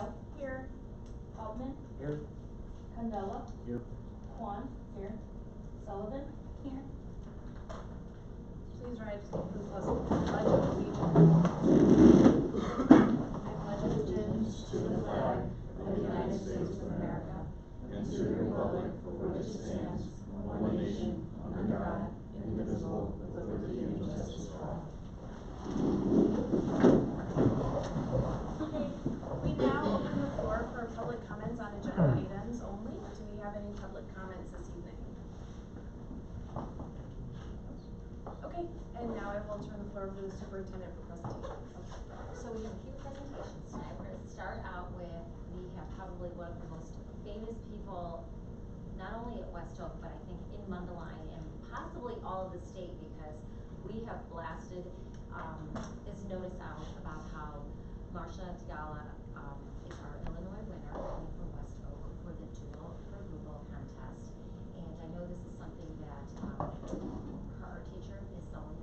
Bale. Here. Altman. Here. Candela. Here. Kwan. Here. Sullivan. Here. Please rise to the pledge of allegiance. I pledge allegiance to the flag of the United States of America and to the republic for which it stands, one nation, under God, indivisible, with liberty and justice for all. Okay, we now open the floor for public comments on agenda items only. Do we have any public comments this evening? Okay, and now I will turn the floor over to the superintendent for presentations. So we have a few presentations tonight. We're going to start out with, we have probably one of the most famous people, not only at West Oak, but I think in Mundelein and possibly all of the state, because we have blasted this notice out about how Marcia Tagala is our Illinois winner coming from West Oak for the Doodle for Google contest. And I know this is something that her teacher, Ms. Sohn,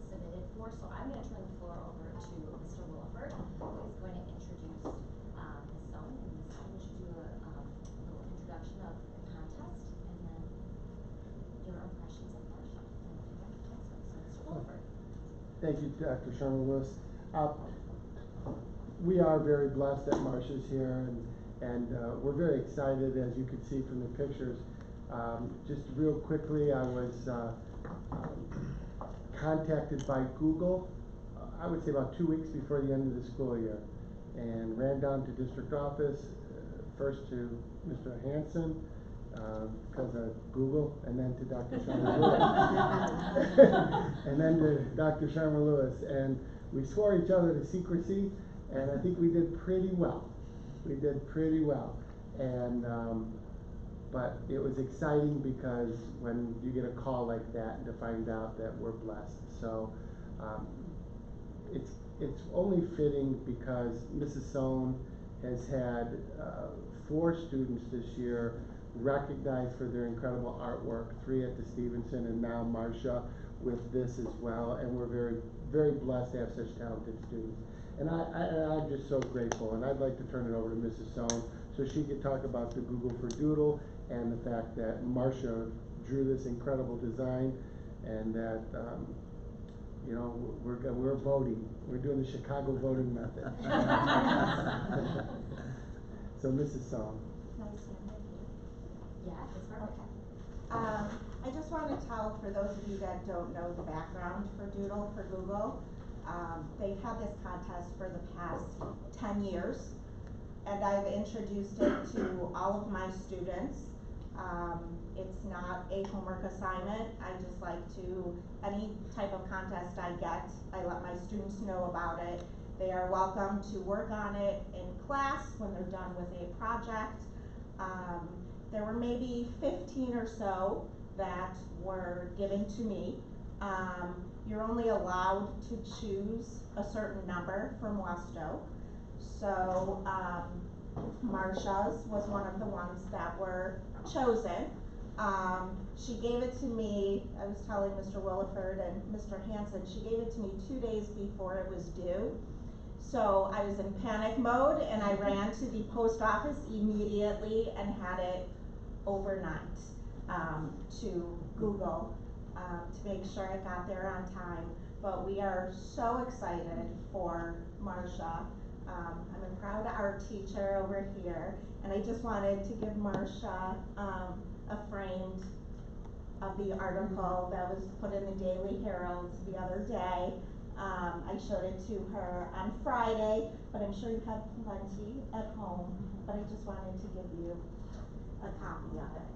submitted for. So I'm going to turn the floor over to Mr. Williford, who is going to introduce Ms. Sohn. And Ms. Sohn, would you do a little introduction of the contest and then your impressions of Marcia? So Mr. Williford. Thank you, Dr. Sherman-Lewis. We are very blessed that Marcia's here, and we're very excited, as you can see from the pictures. Just real quickly, I was contacted by Google, I would say about 2 weeks before the end of the school year, and ran down to district office, first to Mr. Hanson, because of Google, and then to Dr. Sherman-Lewis, and then to Dr. Sherman-Lewis, and we swore each other to secrecy, and I think we did pretty well. We did pretty well, and but it was exciting because when you get a call like that and to find out that we're blessed. So it's only fitting because Mrs. Sohn has had 4 students this year recognized for their incredible artwork, 3 at the Stevenson, and now Marcia with this as well. And we're very, very blessed to have such talented students. And I'm just so grateful. And I'd like to turn it over to Mrs. Sohn so she could talk about the Google for Doodle and the fact that Marcia drew this incredible design, and that you know, we're voting. We're doing the Chicago voting method. So Mrs. Sohn. Nice to meet you. Yeah, it's perfect. Okay. I just want to tell, for those of you that don't know the background for Doodle for Google, they've had this contest for the past 10 years, and I've introduced it to all of my students. It's not a homework assignment. I just like to, any type of contest I get, I let my students know about it. They are welcome to work on it in class when they're done with a project. There were maybe 15 or so that were given to me. You're only allowed to choose a certain number from West Oak. So Marcia's was one of the ones that were chosen. She gave it to me, I was telling Mr. Williford and Mr. Hanson, she gave it to me 2 days before it was due. So I was in panic mode, and I ran to the post office immediately and had it overnight to Google to make sure it got there on time. But we are so excited for Marcia. I'm a proud art teacher over here, and I just wanted to give Marcia a framed of the article that was put in the Daily Herald the other day. I showed it to her on Friday, but I'm sure you have plenty at home, but I just wanted to give you a copy of it.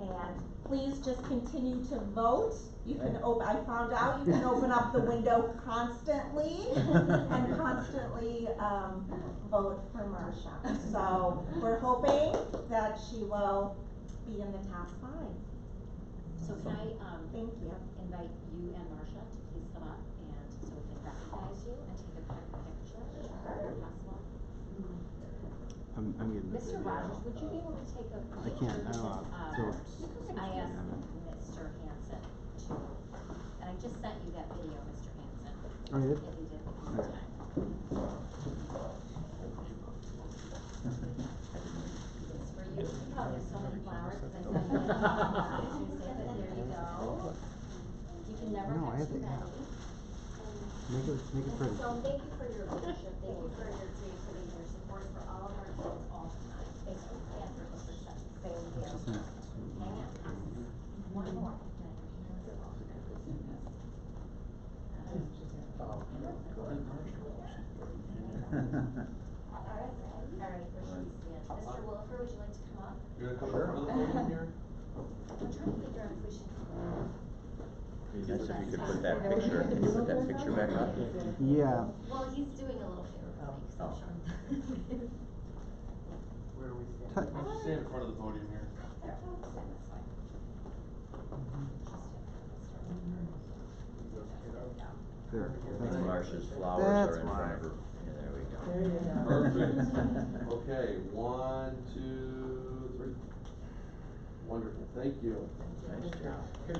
And please just continue to vote. You can open, I found out you can open up the window constantly and constantly vote for Marcia. So we're hoping that she will be in the top 5. So can I Thank you. invite you and Marcia to please come up, and so we can recognize you and take a quick picture if possible. I'm getting the Mr. video. Rogers, would you be able to take a picture? I can't, I don't know. I asked Mr. Hanson to, and I just sent you that video, Mr. Hanson. Oh, you did? If you did, if you have time. Make it pretty. So thank you for your leadership, thank you for your creativity, your support for all of our kids all the time. Thank you, and for the success. Thank you. Hang on. One more. All right, where should we stand? Mr. Wilfer, would you like to come up? You're gonna come in front of the podium here? We're trying to figure out if we should. Yes, if you could put that picture back up. Yeah. Well, he's doing a little favor for me, because I'm sure. Where are we T- standing? Just stand in front of the podium here. There, stand this way. There. And Marcia's flowers That's are in front of her. Yeah, there we go. Perfect. Okay, 1, 2, 3. Wonderful, thank you. Nice job. And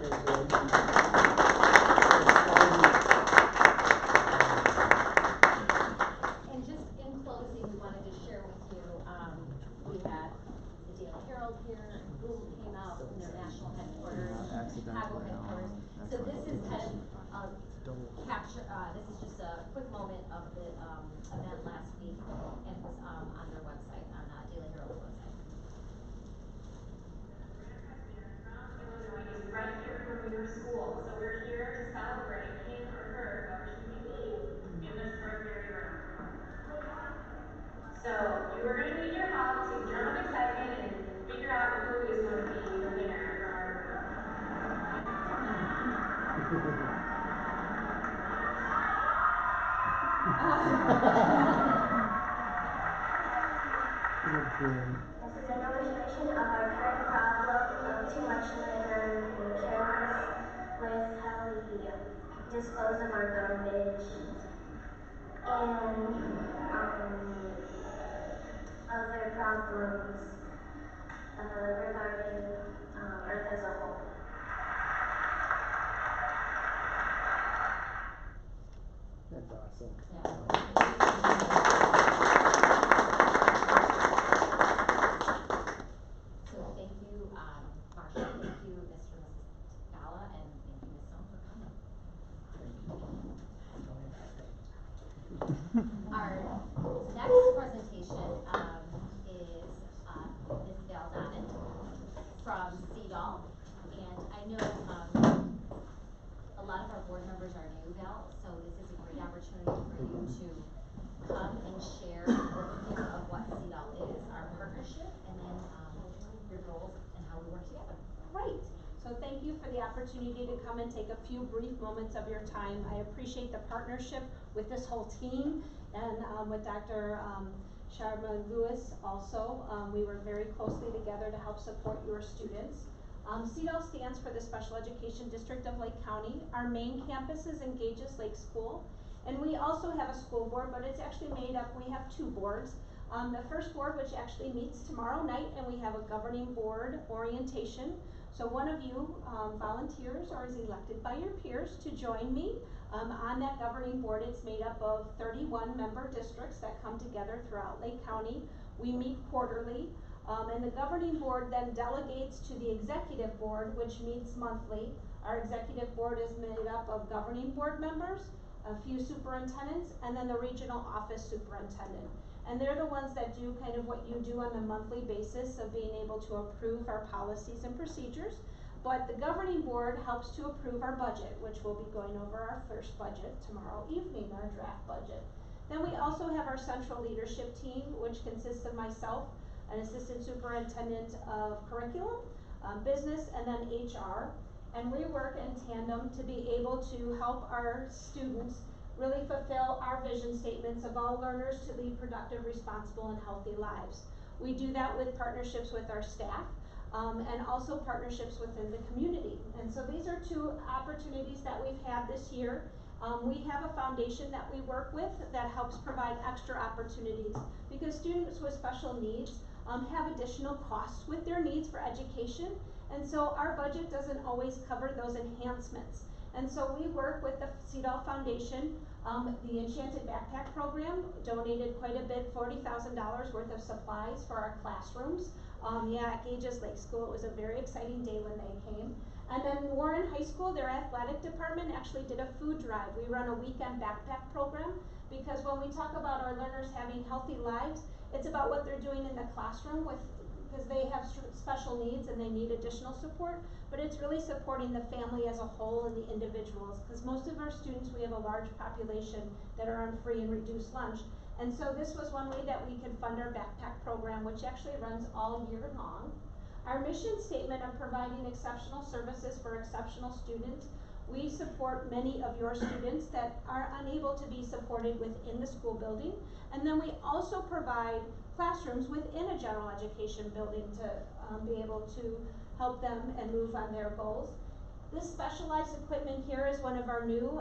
just in closing, we wanted to share with you, we had the Daily Herald here, and Google came out from their national headquarters, Chicago headquarters. So this is kind of a capture, this is just a quick moment of the, event last week, and it was, on their website, on, Daily Herald's website. Illinois is right here from your school, so we're here to celebrate him or her, whoever she may be, in the Springberry room. So you are going to need your help to drum up excitement and figure out who is going to be the winner for our room. This is an illustration of our current problem of too much litter and being careless with how we dispose of our garbage and other problems regarding Earth as a whole. That's awesome. So thank you, Marcia, thank you, Mr. and Mrs. Gala, and thank you, Ms. Stone, for coming. Our next presentation, is, Ms. Valdonen from CEDAL, and I know, a lot of our board members are new, Val, so this is a great opportunity for you to come and share an overview of what CEDAL is, our partnership, and then, your goals and how we work together. Great. So thank you for the opportunity to come and take a few brief moments of your time. I appreciate the partnership with this whole team and with Dr. Sharma Lewis also. We work very closely together to help support your students. CEDAL stands for the Special Education District of Lake County. Our main campus is in Gages Lake School. And we also have a school board, but it's actually made up, we have 2 boards. The first board, which actually meets tomorrow night, and we have a governing board orientation. So one of you volunteers or is elected by your peers to join me on that governing board. It's made up of 31 member districts that come together throughout Lake County. We meet quarterly, and the governing board then delegates to the executive board, which meets monthly. Our executive board is made up of governing board members, a few superintendents, and then the regional office superintendent. And they're the ones that do kind of what you do on a monthly basis of being able to approve our policies and procedures. But the governing board helps to approve our budget, which we'll be going over our first budget tomorrow evening, our draft budget. Then we also have our central leadership team, which consists of myself, an assistant superintendent of curriculum, business, and then HR. And we work in tandem to be able to help our students really fulfill our vision statements of all learners to lead productive, responsible, and healthy lives. We do that with partnerships with our staff, and also partnerships within the community. And so these are 2 opportunities that we've had this year. We have a foundation that we work with that helps provide extra opportunities because students with special needs have additional costs with their needs for education. And so our budget doesn't always cover those enhancements. And so we work with the CEDAL Foundation. The Enchanted Backpack Program donated quite a bit, $40,000 worth of supplies for our classrooms. At Gages Lake School, it was a very exciting day when they came. And then Warren High School, their athletic department actually did a food drive. We run a weekend backpack program because when we talk about our learners having healthy lives, it's about what they're doing in the classroom because they have special needs and they need additional support, but it's really supporting the family as a whole and the individuals, because most of our students, we have a large population that are on free and reduced lunch. And so this was one way that we could fund our backpack program, which actually runs all year long. Our mission statement of providing exceptional services for exceptional students, we support many of your students that are unable to be supported within the school building. And then we also provide classrooms within a general education building to be able to help them and move on their goals. This specialized equipment here is one of our new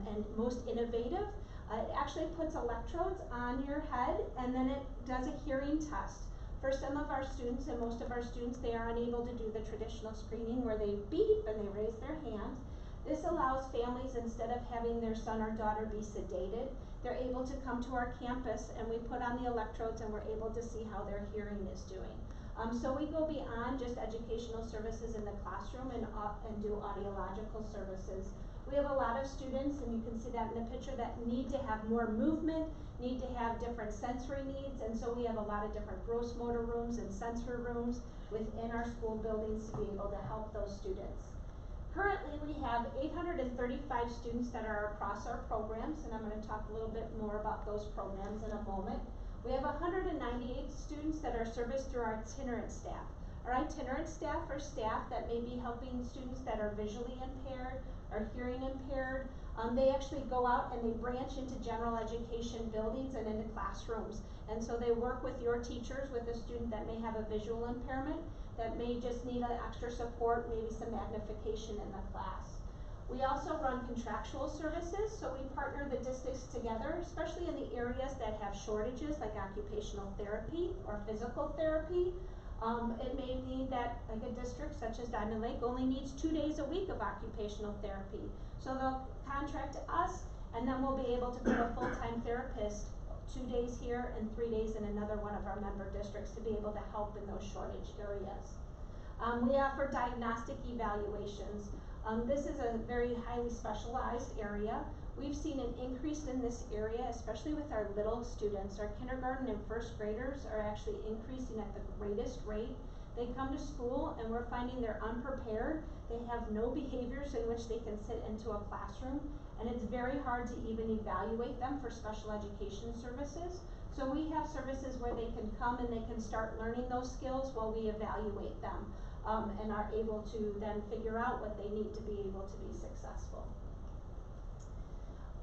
and most innovative. It actually puts electrodes on your head and then it does a hearing test. For some of our students and most of our students, they are unable to do the traditional screening where they beep and they raise their hand. This allows families, instead of having their son or daughter be sedated, they're able to come to our campus and we put on the electrodes and we're able to see how their hearing is doing. So we go beyond just educational services in the classroom and do audiological services. We have a lot of students, and you can see that in the picture, that need to have more movement, need to have different sensory needs, and so we have a lot of different gross motor rooms and sensory rooms within our school buildings to be able to help those students. Currently, we have 835 students that are across our programs, and I'm going to talk a little bit more about those programs in a moment. We have 198 students that are serviced through our itinerant staff. Our itinerant staff are staff that may be helping students that are visually impaired or hearing impaired. They actually go out and they branch into general education buildings and into classrooms. And so they work with your teachers with a student that may have a visual impairment, that may just need an extra support, maybe some magnification in the class. We also run contractual services, so we partner the districts together, especially in the areas that have shortages like occupational therapy or physical therapy. It may mean that like a district such as Diamond Lake only needs 2 days a week of occupational therapy. So they'll contract us and then we'll be able to put a full-time therapist 2 days here and 3 days in another one of our member districts to be able to help in those shortage areas. We offer diagnostic evaluations. This is a very highly specialized area. We've seen an increase in this area, especially with our little students. Our kindergarten and first graders are actually increasing at the greatest rate. They come to school and we're finding they're unprepared. They have no behaviors in which they can sit into a classroom, and it's very hard to even evaluate them for special education services. So we have services where they can come and they can start learning those skills while we evaluate them, and are able to then figure out what they need to be able to be successful.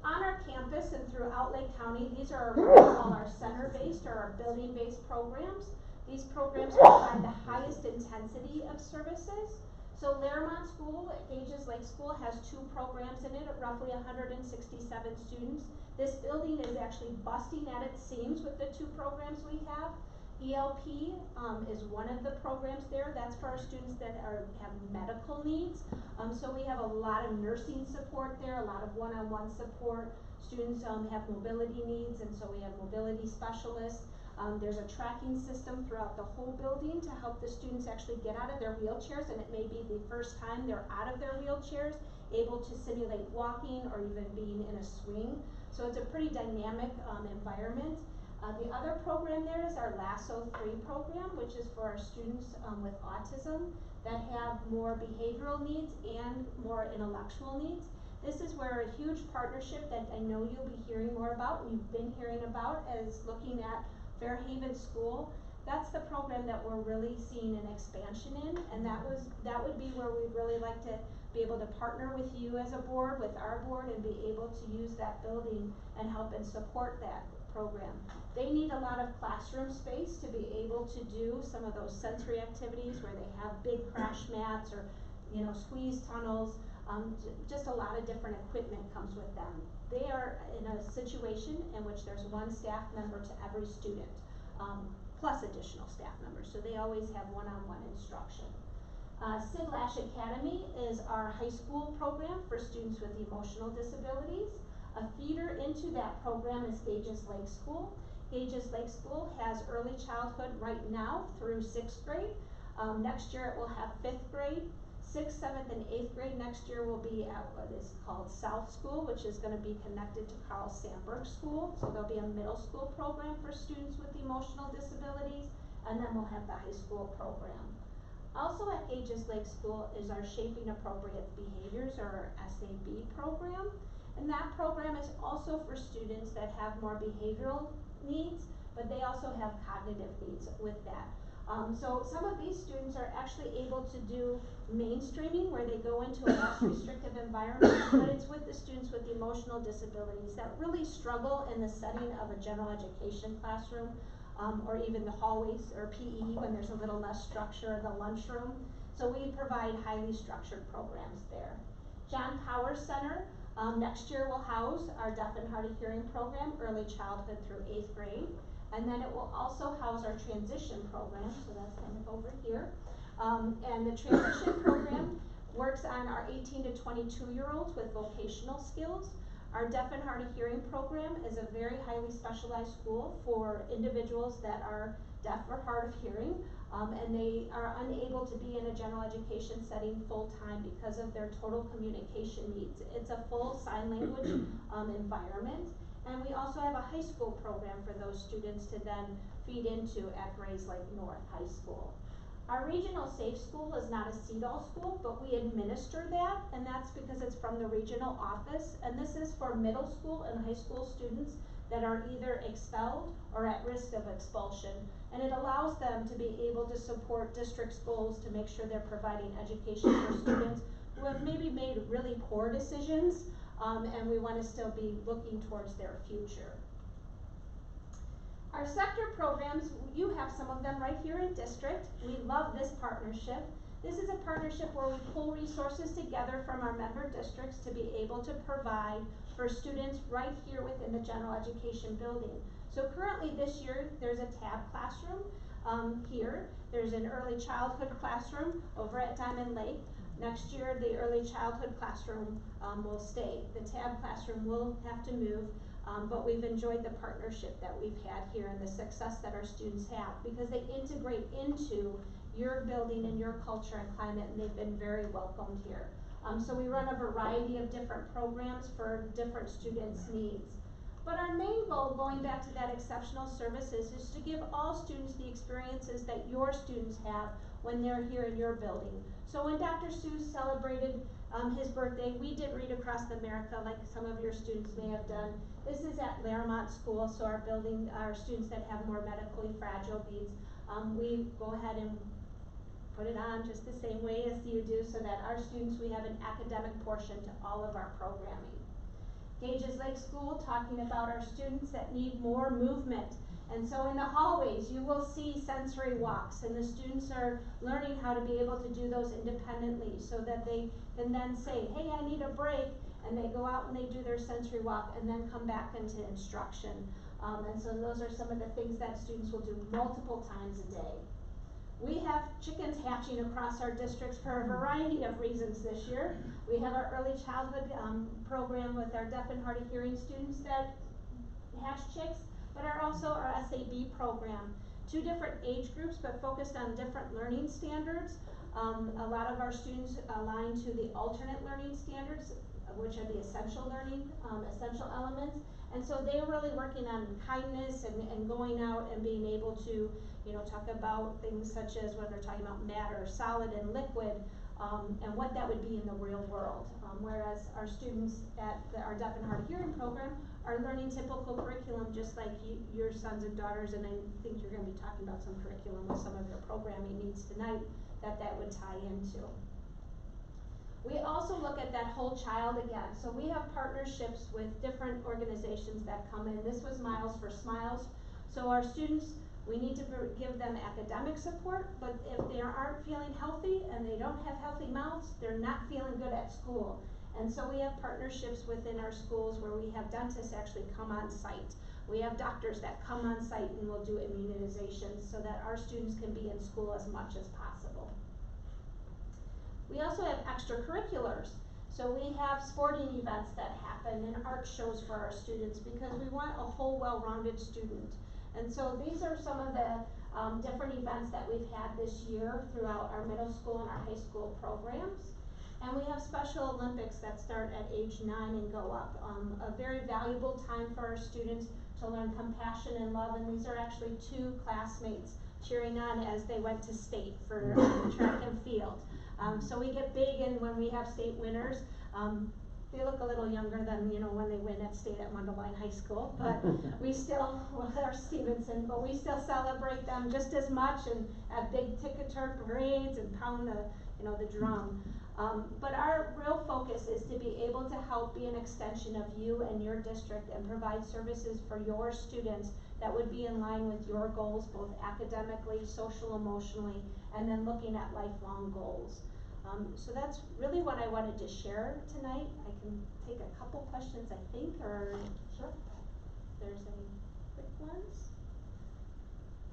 On our campus and throughout Lake County, these are what we call our center-based or our building-based programs. These programs provide the highest intensity of services. So Laramont School, Gages Lake School, has 2 programs in it at roughly 167 students. This building is actually busting at its seams with the 2 programs we have. ELP is one of the programs there. That's for our students that have medical needs. So we have a lot of nursing support there, a lot of one-on-one support. Students have mobility needs, and so we have mobility specialists. There's a tracking system throughout the whole building to help the students actually get out of their wheelchairs, and it may be the first time they're out of their wheelchairs, able to simulate walking or even being in a swing. So it's a pretty dynamic environment. The other program there is our LASSO 3 program, which is for our students with autism that have more behavioral needs and more intellectual needs. This is where a huge partnership that I know you'll be hearing more about, and you've been hearing about, is looking at Fairhaven School. That's the program that we're really seeing an expansion in, and that would be where we'd really like to be able to partner with you as a board, with our board, and be able to use that building and help and support that program. They need a lot of classroom space to be able to do some of those sensory activities where they have big crash mats or, you know, squeeze tunnels. Just a lot of different equipment comes with them. They are in a situation in which there's 1 staff member to every student, plus additional staff members. So they always have one-on-one instruction. Sid Lash Academy is our high school program for students with emotional disabilities. A feeder into that program is Gages Lake School. Gages Lake School has early childhood right now through 6th grade. Next year it will have 5th grade, 6th, 7th, and 8th grade next year will be at what is called South School, which is gonna be connected to Carl Sandburg School. So there'll be a middle school program for students with emotional disabilities, and then we'll have the high school program. Also at Gages Lake School is our Shaping Appropriate Behaviors, or SAB program. And that program is also for students that have more behavioral needs, but they also have cognitive needs with that. So some of these students are actually able to do mainstreaming, where they go into a less restrictive environment, but it's with the students with emotional disabilities that really struggle in the setting of a general education classroom, or even the hallways or PE when there's a little less structure in the lunchroom. So we provide highly structured programs there. John Powers Center, next year will house our deaf and hard of hearing program, early childhood through 8th grade. And then it will also house our transition program, so that's kind of over here. And the transition program works on our 18 to 22-year-olds with vocational skills. Our deaf and hard of hearing program is a very highly specialized school for individuals that are deaf or hard of hearing, and they are unable to be in a general education setting full-time because of their total communication needs. It's a full sign language environment. And we also have a high school program for those students to then feed into at Grayslake North High School. Our regional safe school is not a CEDAW school, but we administer that, and that's because it's from the regional office. And this is for middle school and high school students that are either expelled or at risk of expulsion. And it allows them to be able to support district schools to make sure they're providing education for students who have maybe made really poor decisions, and we want to still be looking towards their future. Our sector programs, you have some of them right here in district. We love this partnership. This is a partnership where we pull resources together from our member districts to be able to provide for students right here within the general education building. So currently this year, there's a TAB classroom here. There's an early childhood classroom over at Diamond Lake. Next year, the early childhood classroom will stay. The TAB classroom will have to move, but we've enjoyed the partnership that we've had here and the success that our students have, because they integrate into your building and your culture and climate, and they've been very welcomed here. So we run a variety of different programs for different students' needs. But our main goal, going back to that exceptional services, is to give all students the experiences that your students have when they're here in your building. So when Dr. Seuss celebrated his birthday, we did Read Across America, like some of your students may have done. This is at Laramont School, so our building, our students that have more medically fragile needs, we go ahead and put it on just the same way as you do, so that our students, we have an academic portion to all of our programming. Gages Lake School, talking about our students that need more movement. And so in the hallways, you will see sensory walks, and the students are learning how to be able to do those independently, so that they can then say, hey, I need a break, and they go out and they do their sensory walk and then come back into instruction. And so those are some of the things that students will do multiple times a day. We have chickens hatching across our districts for a variety of reasons this year. We have our early childhood program with our deaf and hard of hearing students that hatch chicks, but are also our SAB program. 2 different age groups, but focused on different learning standards. A lot of our students align to the alternate learning standards, which are the essential learning, essential elements. And so they're really working on kindness and going out and being able to, you know, talk about things such as when they're talking about matter, solid and liquid, and what that would be in the real world. Whereas our students at our deaf and hard of hearing program are learning typical curriculum, just like your sons and daughters, and I think you're going to be talking about some curriculum with some of your programming needs tonight that would tie into. We also look at that whole child again. So we have partnerships with different organizations that come in. This was Miles for Smiles. So our students, we need to give them academic support, but if they aren't feeling healthy and they don't have healthy mouths, they're not feeling good at school. And so we have partnerships within our schools where we have dentists actually come on site. We have doctors that come on site and will do immunizations so that our students can be in school as much as possible. We also have extracurriculars. So we have sporting events that happen and art shows for our students, because we want a whole well-rounded student. And so these are some of the different events that we've had this year throughout our middle school and our high school programs. And we have Special Olympics that start at age 9 and go up. A very valuable time for our students to learn compassion and love, and these are actually 2 classmates cheering on as they went to state for track and field. So we get big, and when we have state winners, they look a little younger than, you know, when they win at state at Mundelein High School, but we still, well, they're Stevenson, but we still celebrate them just as much and have big ticketer parades and pound the, you know, the drum. But our real focus is to be able to help be an extension of you and your district and provide services for your students that would be in line with your goals, both academically, social, emotionally, and then looking at lifelong goals. So that's really what I wanted to share tonight. I can take a couple questions, I think, or sure, if there's any quick ones.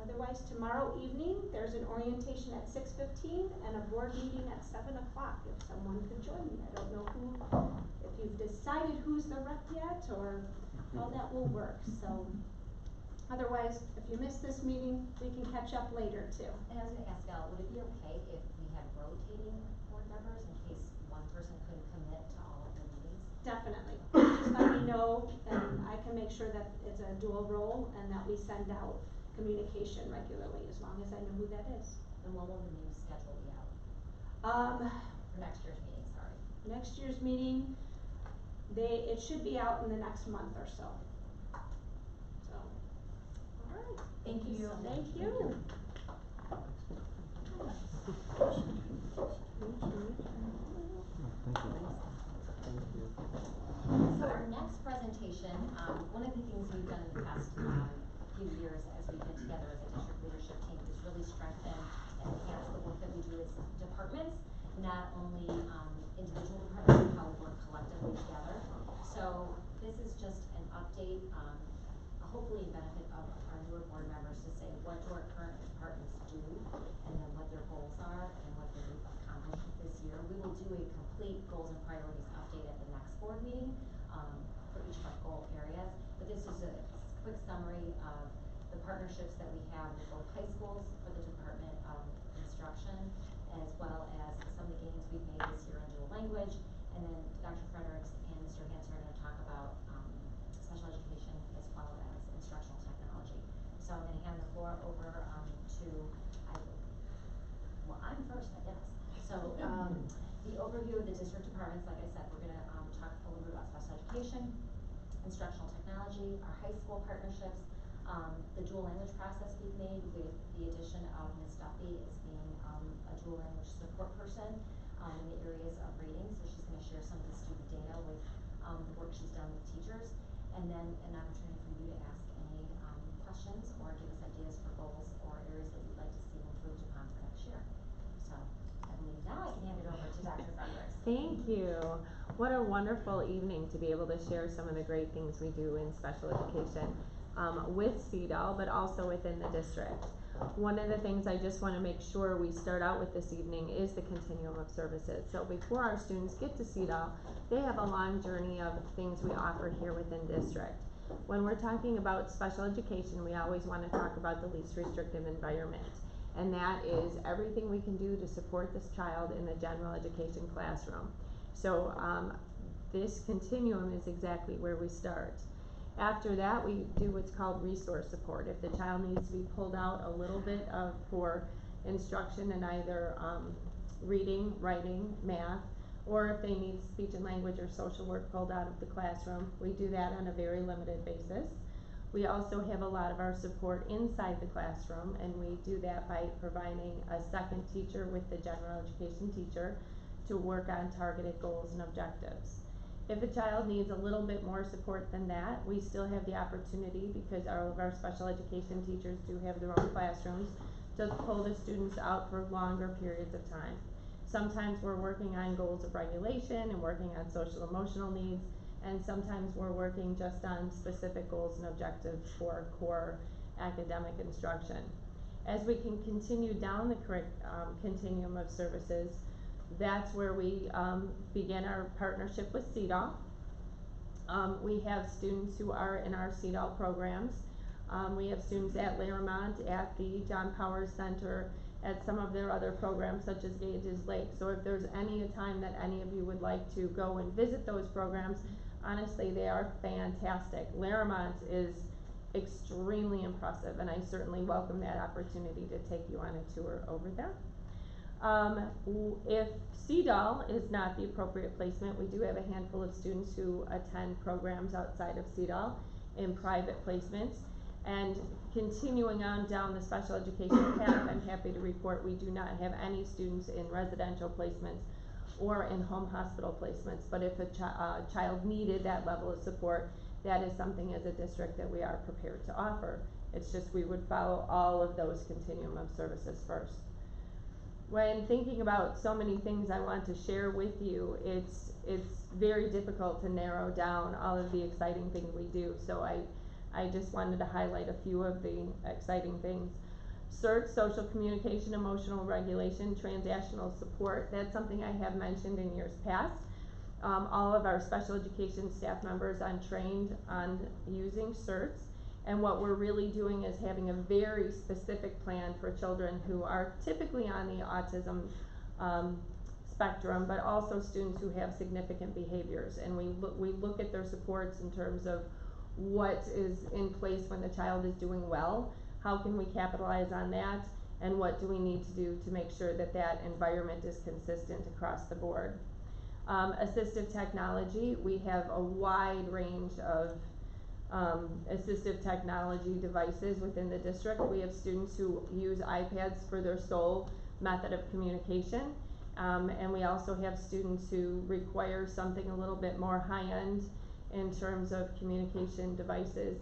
Otherwise, tomorrow evening, there's an orientation at 6:15 and a board meeting at 7 o'clock, if someone could join me. I don't know who, if you've decided who's the rep yet, or how that will work, so. Otherwise, if you missed this meeting, we can catch up later too. And I was gonna ask Val, would it be okay if we had rotating board members in case one person couldn't commit to all of the meetings? Definitely. Just let me know, and I can make sure that it's a dual role and that we send out communication regularly, as long as I know who that is. And when will the new schedule be out? For next year's meeting, sorry. Next year's meeting, it should be out in the next month or so. So, alright. Thank you so much. Thank you. Thank you. So our next presentation, one of the things we've done in the past few years as we've been together as a district leadership team is really strengthen and enhance the work that we do as departments, not only individual departments, but how we work collectively together. So this is just an update, hopefully in benefit of our newer board members to say what do our current departments do, and then what their goals are and what they've accomplished this year. We will do a complete goals and priorities update at the next board meeting for each of our goal areas. But this is a quick summary of the partnerships that we have with both high schools for the Department of Instruction, as well as some of the gains we've made this year in dual language. And then Dr. Fredericks and Mr. Hansen are going to talk about special education as well as instructional technology. So I'm going to hand the floor over I'm first, I guess. So the overview of the district departments, like I said, we're going to talk a little bit about special education, instructional technology, our high school partnerships, the dual language process we've made with the addition of Ms. Duffy as being a dual language support person in the areas of reading. So she's going to share some of the student data with the work she's done with teachers, and then an opportunity for you to ask any questions or give us ideas for goals or areas that you'd like to see improved upon for next year. So I believe now I can hand it over to Dr. Fredericks. Thank you. What a wonderful evening to be able to share some of the great things we do in special education with CEDAL, but also within the district. One of the things I just want to make sure we start out with this evening is the continuum of services. So before our students get to CEDAL, they have a long journey of things we offer here within district. When we're talking about special education, we always want to talk about the least restrictive environment. And that is everything we can do to support this child in the general education classroom. So this continuum is exactly where we start. After that, we do what's called resource support. If the child needs to be pulled out a little bit for instruction in either reading, writing, math, or if they need speech and language or social work pulled out of the classroom, we do that on a very limited basis. We also have a lot of our support inside the classroom, and we do that by providing a second teacher with the general education teacher to work on targeted goals and objectives. If a child needs a little bit more support than that, we still have the opportunity, because all of our special education teachers do have their own classrooms, to pull the students out for longer periods of time. Sometimes we're working on goals of regulation and working on social emotional needs, and sometimes we're working just on specific goals and objectives for core academic instruction. As we can continue down the continuum of services, that's where we begin our partnership with CEDAL. We have students who are in our CEDAL programs We have students at Laramont, at the John Powers Center, at some of their other programs such as Gages Lake. So if there's any time that any of you would like to go and visit those programs, honestly, they are fantastic. Laramont is extremely impressive, and I certainly welcome that opportunity to take you on a tour over there. If CEDAL is not the appropriate placement, we do have a handful of students who attend programs outside of CEDAL in private placements. And continuing on down the special education path, I'm happy to report we do not have any students in residential placements or in home hospital placements. But if a child needed that level of support, that is something as a district that we are prepared to offer. It's just we would follow all of those continuum of services first. When thinking about so many things I want to share with you, it's very difficult to narrow down all of the exciting things we do. So I just wanted to highlight a few of the exciting things. CERT, social communication, emotional regulation, transactional support, that's something I have mentioned in years past. All of our special education staff members are trained on using CERTs, and what we're really doing is having a very specific plan for children who are typically on the autism spectrum, but also students who have significant behaviors. And we look at their supports in terms of what is in place when the child is doing well, how can we capitalize on that, and what do we need to do to make sure that that environment is consistent across the board. Assistive technology, we have a wide range of assistive technology devices within the district. We have students who use iPads for their sole method of communication, and we also have students who require something a little bit more high-end in terms of communication devices.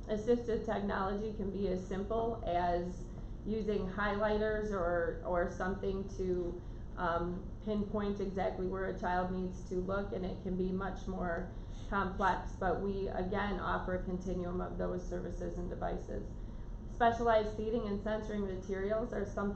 Assistive technology can be as simple as using highlighters or something to pinpoint exactly where a child needs to look, and it can be much more complex, but we again offer a continuum of those services and devices. Specialized feeding and sensory materials are something